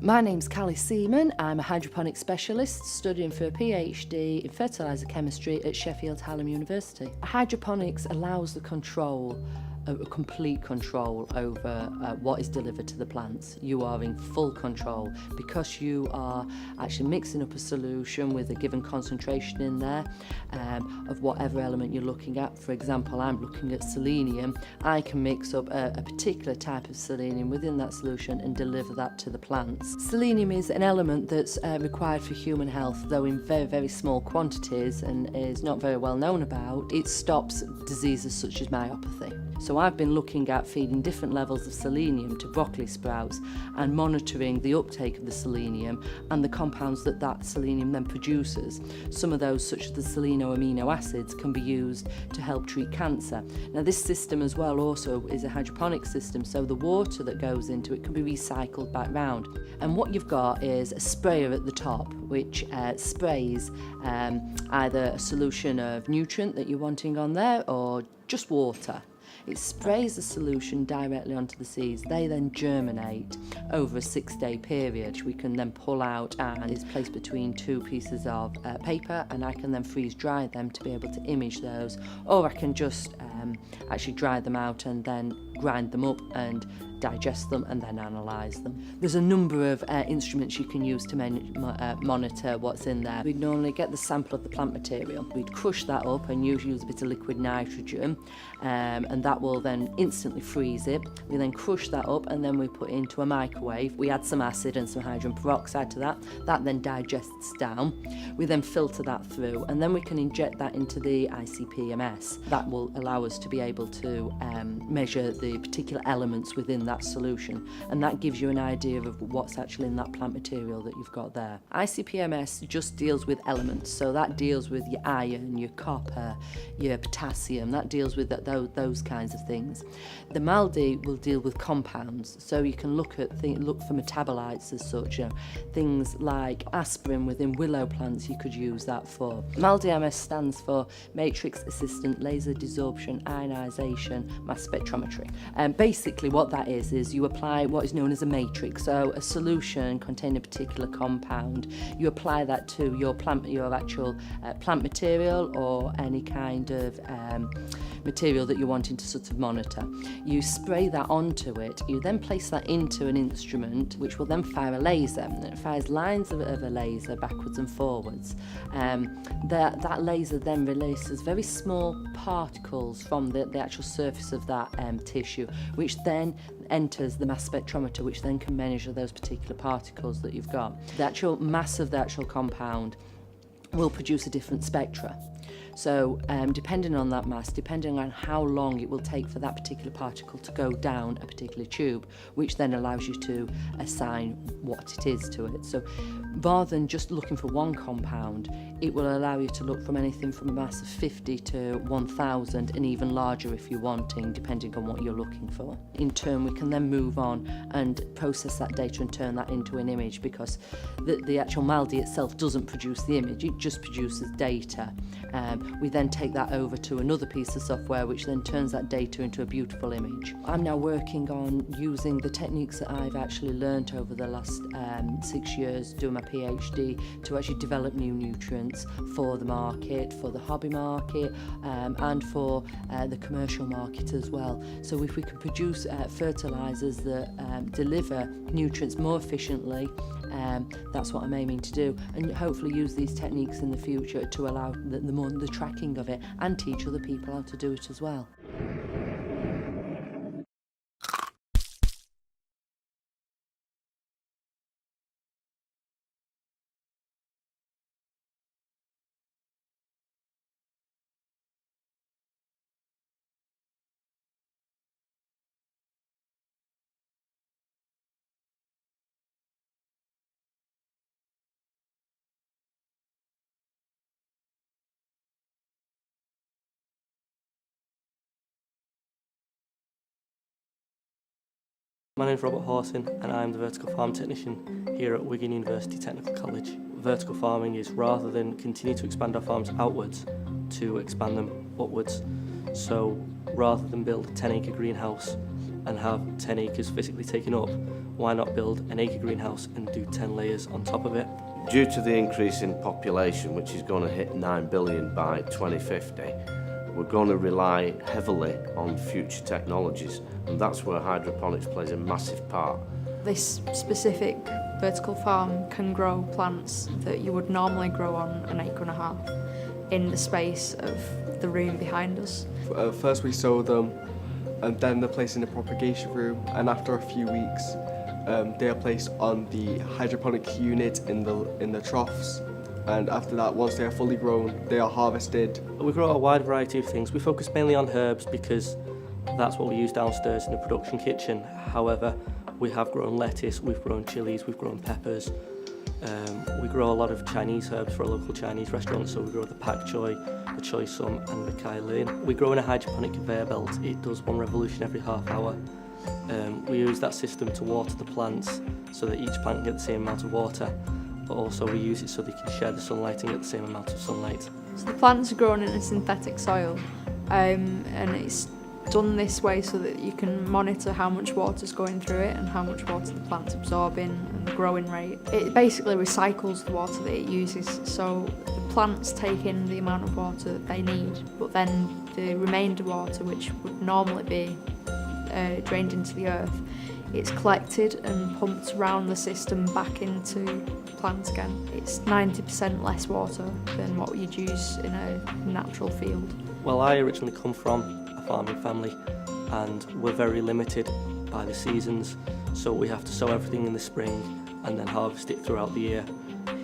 My name's Callie Seaman. I'm a hydroponic specialist studying for a PhD in fertiliser chemistry at Sheffield Hallam University. Hydroponics allows the complete control over what is delivered to the plants. You are in full control because you are actually mixing up a solution with a given concentration in there of whatever element you're looking at. For example, I'm looking at selenium. I can mix up a particular type of selenium within that solution and deliver that to the plants. Selenium is an element that's required for human health, though in very, very small quantities and is not very well known about. It stops diseases such as myopathy. So I've been looking at feeding different levels of selenium to broccoli sprouts and monitoring the uptake of the selenium and the compounds that selenium then produces. Some of those, such as the seleno amino acids, can be used to help treat cancer. Now this system as well also is a hydroponic system, so the water that goes into it can be recycled back round. And what you've got is a sprayer at the top which sprays either a solution of nutrient that you're wanting on there or just water. It sprays the solution directly onto the seeds. They then germinate over a 6-day period. We can then pull out and it's placed between two pieces of paper, and I can then freeze dry them to be able to image those, or I can just actually dry them out and then grind them up and digest them and then analyse them. There's a number of instruments you can use to monitor what's in there. We'd normally get the sample of the plant material. We'd crush that up and use a bit of liquid nitrogen, and that will then instantly freeze it. We then crush that up and then we put it into a microwave. We add some acid and some hydrogen peroxide to that. That then digests down. We then filter that through and then we can inject that into the ICP-MS. That will allow us to be able to measure the particular elements within that solution, and that gives you an idea of what's actually in that plant material that you've got there. ICP-MS just deals with elements, so that deals with your iron, your copper, your potassium, that deals with those kinds of things. The MALDI will deal with compounds, so you can look for metabolites as such, things like aspirin within willow plants. You could use that for. MALDI-MS stands for Matrix Assistant Laser Desorption Ionization Mass Spectrometry, and basically what that is you apply what is known as a matrix, so a solution containing a particular compound. You apply that to your actual plant material or any kind of material that you're wanting to sort of monitor. You spray that onto it, you then place that into an instrument which will then fire a laser, and it fires lines of a laser backwards and forwards. That laser then releases very small particles from the actual surface of that tissue, which then enters the mass spectrometer, which then can measure those particular particles that you've got. The actual mass of the actual compound will produce a different spectra. So depending on that mass, depending on how long it will take for that particular particle to go down a particular tube, which then allows you to assign what it is to it. So rather than just looking for one compound, it will allow you to look from anything from a mass of 50 to 1,000 and even larger if you're wanting, depending on what you're looking for. In turn, we can then move on and process that data and turn that into an image, because the actual MALDI itself doesn't produce the image, it just produces data. We then take that over to another piece of software which then turns that data into a beautiful image. I'm now working on using the techniques that I've actually learnt over the last 6 years doing my PhD to actually develop new nutrients for the market, for the hobby market, and for the commercial market as well. So if we can produce fertilisers that deliver nutrients more efficiently, that's what I'm aiming to do, and hopefully use these techniques in the future to allow the tracking of it and teach other people how to do it as well. My name is Robert Hawson and I'm the vertical farm technician here at Wigan University Technical College. Vertical farming is rather than continue to expand our farms outwards, to expand them upwards. So rather than build a 10-acre greenhouse and have 10 acres physically taken up, why not build an acre greenhouse and do 10 layers on top of it? Due to the increase in population, which is going to hit 9 billion by 2050, we're going to rely heavily on future technologies, and that's where hydroponics plays a massive part. This specific vertical farm can grow plants that you would normally grow on an acre and a half in the space of the room behind us. First we sow them, and then they're placed in a propagation room, and after a few weeks they are placed on the hydroponic unit in the troughs, and after that, once they are fully grown, they are harvested. We grow a wide variety of things. We focus mainly on herbs because that's what we use downstairs in the production kitchen. However, we have grown lettuce, we've grown chilies, we've grown peppers. We grow a lot of Chinese herbs for a local Chinese restaurant, so we grow the pak choi, the choy sum and the kai lin. We grow in a hydroponic conveyor belt. It does one revolution every half hour. We use that system to water the plants so that each plant can get the same amount of water, but also we use it so they can share the sunlight and get the same amount of sunlight. So the plants are grown in a synthetic soil, and it's done this way so that you can monitor how much water's going through it and how much water the plant's absorbing and the growing rate. It basically recycles the water that it uses, so the plants take in the amount of water that they need, but then the remainder water, which would normally be drained into the earth, it's collected and pumped around the system back into the plant again. It's 90% less water than what you'd use in a natural field. Well, I originally come from a farming family and we're very limited by the seasons, so we have to sow everything in the spring and then harvest it throughout the year.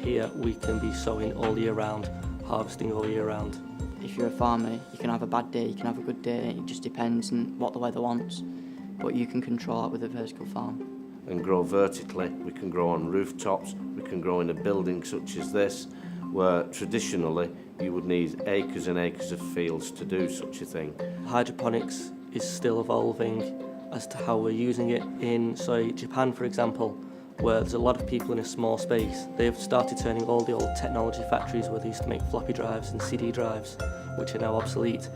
Here we can be sowing all year round, harvesting all year round. If you're a farmer, you can have a bad day, you can have a good day, it just depends on what the weather wants, but you can control that with a vertical farm. And grow vertically, we can grow on rooftops, we can grow in a building such as this, where traditionally you would need acres and acres of fields to do such a thing. Hydroponics is still evolving as to how we're using it. In, say, Japan, for example, where there's a lot of people in a small space, they've started turning all the old technology factories where they used to make floppy drives and CD drives, which are now obsolete,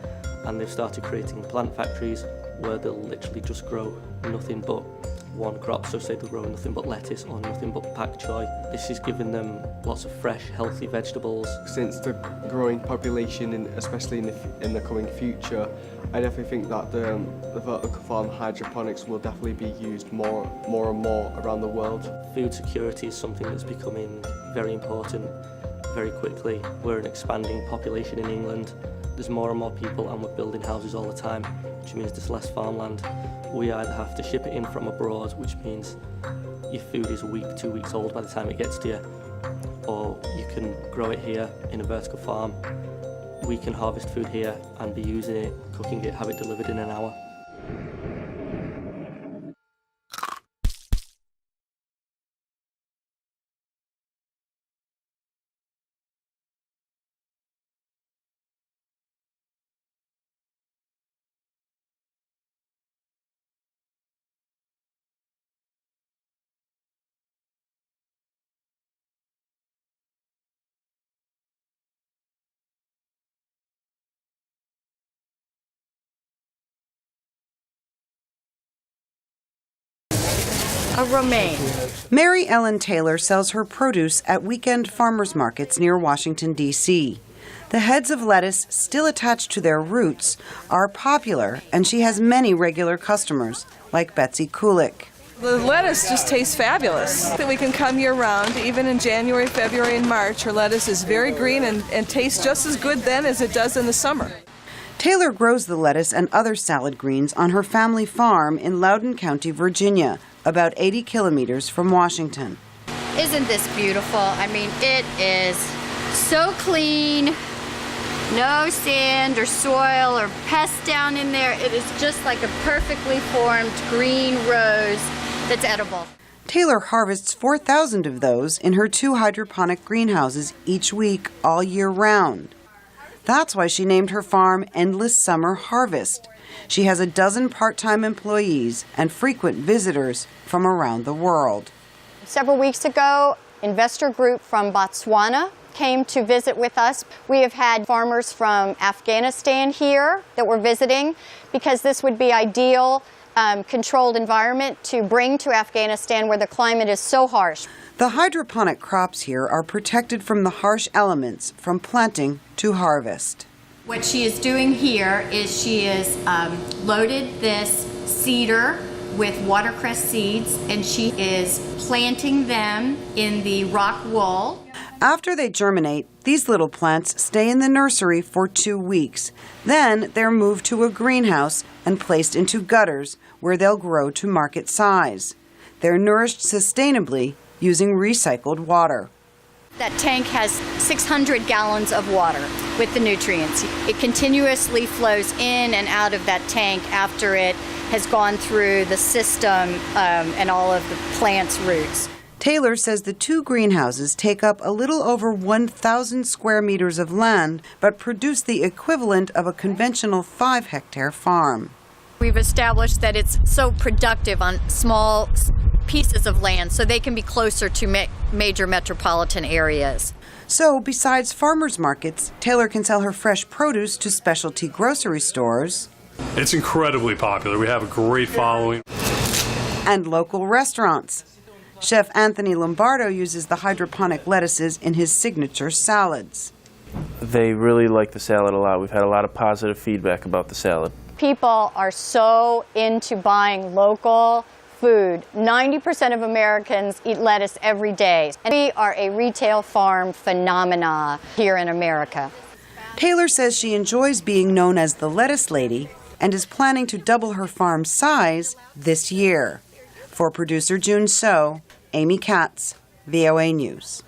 and they've started creating plant factories where they'll literally just grow nothing but one crop. So say they'll grow nothing but lettuce or nothing but pak choi. This is giving them lots of fresh, healthy vegetables. Since the growing population, especially in the coming future, I definitely think that the vertical farm hydroponics will definitely be used more and more around the world. Food security is something that's becoming very important very quickly. We're an expanding population in England. There's more and more people and we're building houses all the time, which means there's less farmland. We either have to ship it in from abroad, which means your food is a week, 2 weeks old by the time it gets to you, or you can grow it here in a vertical farm. We can harvest food here and be using it, cooking it, have it delivered in an hour. A romaine. Mary Ellen Taylor sells her produce at weekend farmers markets near Washington, D.C. The heads of lettuce, still attached to their roots, are popular, and she has many regular customers, like Betsy Kulik. The lettuce just tastes fabulous. That we can come year-round, even in January, February, and March. Her lettuce is very green and tastes just as good then as it does in the summer. Taylor grows the lettuce and other salad greens on her family farm in Loudoun County, Virginia, about 80 kilometers from Washington. Isn't this beautiful? I mean, it is so clean, no sand or soil or pests down in there. It is just like a perfectly formed green rose that's edible. Taylor harvests 4,000 of those in her 2 hydroponic greenhouses each week, all year round. That's why she named her farm Endless Summer Harvest. She has a dozen part-time employees and frequent visitors from around the world. Several weeks ago, investor group from Botswana came to visit with us. We have had farmers from Afghanistan here that were visiting because this would be ideal controlled environment to bring to Afghanistan where the climate is so harsh. The hydroponic crops here are protected from the harsh elements from planting to harvest. What she is doing here is she is loaded this cedar with watercress seeds, and she is planting them in the rock wool. After they germinate, these little plants stay in the nursery for 2 weeks. Then they're moved to a greenhouse and placed into gutters where they'll grow to market size. They're nourished sustainably using recycled water. That tank has 600 gallons of water with the nutrients. It continuously flows in and out of that tank after it has gone through the system and all of the plant's roots. Taylor says the 2 greenhouses take up a little over 1,000 square meters of land, but produce the equivalent of a conventional 5-hectare farm. We've established that it's so productive on small pieces of land so they can be closer to major metropolitan areas. So, besides farmers markets, Taylor can sell her fresh produce to specialty grocery stores. It's incredibly popular. We have a great following. And local restaurants. Chef Anthony Lombardo uses the hydroponic lettuces in his signature salads. They really like the salad a lot. We've had a lot of positive feedback about the salad. People are so into buying local food. 90% of Americans eat lettuce every day. And we are a retail farm phenomena here in America. Taylor says she enjoys being known as the lettuce lady and is planning to double her farm size this year. For producer June So, Amy Katz, VOA News.